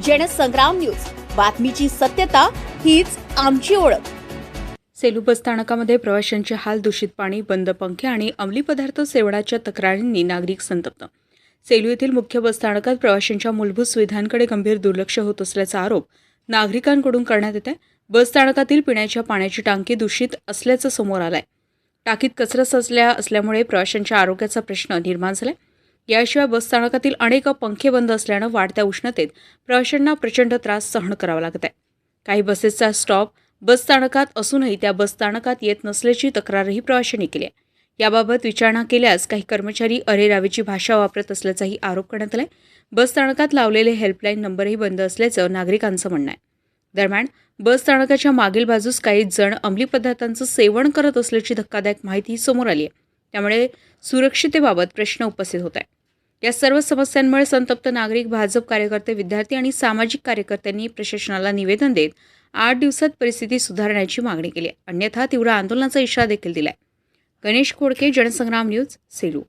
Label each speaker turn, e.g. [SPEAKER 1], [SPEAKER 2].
[SPEAKER 1] Jansangram news, बातमीची सत्यता हीच आमची ओळख।
[SPEAKER 2] सेलू बसस्थानकामध्ये प्रवाशांचे हाल, दूषित पाणी, बंद पंखे आणि अंमली पदार्थ सेवनाच्या तक्रारींनी नागरिक संतप्त। सेलू येथील मुख्य बसस्थानकात प्रवाशांच्या मूलभूत सुविधांकडे गंभीर दुर्लक्ष होत असल्याचा आरोप नागरिकांकडून करण्यात येत आहे। बसस्थानकातील पिण्याच्या पाण्याची टाकी दूषित असल्याचं समोर आलंय। टाकीत कचरा साचला असल्यामुळे प्रवाशांच्या आरोग्याचा प्रश्न निर्माण झालाय। याशिवाय बसस्थानकातील अनेक पंखे बंद असल्यानं वाढत्या उष्णतेत प्रवाशांना प्रचंड त्रास सहन करावा लागत आहे। काही बसेसचा स्टॉप बसस्थानकात असूनही त्या बसस्थानकात येत नसल्याची तक्रारही प्रवाशांनी केली आहे। याबाबत विचारणा केल्यास काही कर्मचारी अरेरावीची भाषा वापरत असल्याचाही आरोप करण्यात आलाय। बसस्थानकात लावलेले हेल्पलाईन नंबरही बंद असल्याचं नागरिकांचं म्हणणं आहे। दरम्यान बसस्थानकाच्या मागील बाजूस काही जण अंमली पदार्थांचं सेवन करत असल्याची धक्कादायक माहिती समोर आली आहे। त्यामुळे सुरक्षिततेबाबत प्रश्न उपस्थित होत आहे। या सर्व समस्यांमुळे संतप्त नागरिक, भाजप कार्यकर्ते, विद्यार्थी आणि सामाजिक कार्यकर्त्यांनी प्रशासनाला निवेदन देत 8 दिवसात परिस्थिती सुधारण्याची मागणी केली आहे। अन्यथा तीव्र आंदोलनाचा इशारा देखील दिलाय। गणेश खोडके, जनसंग्राम न्यूज, सेलू।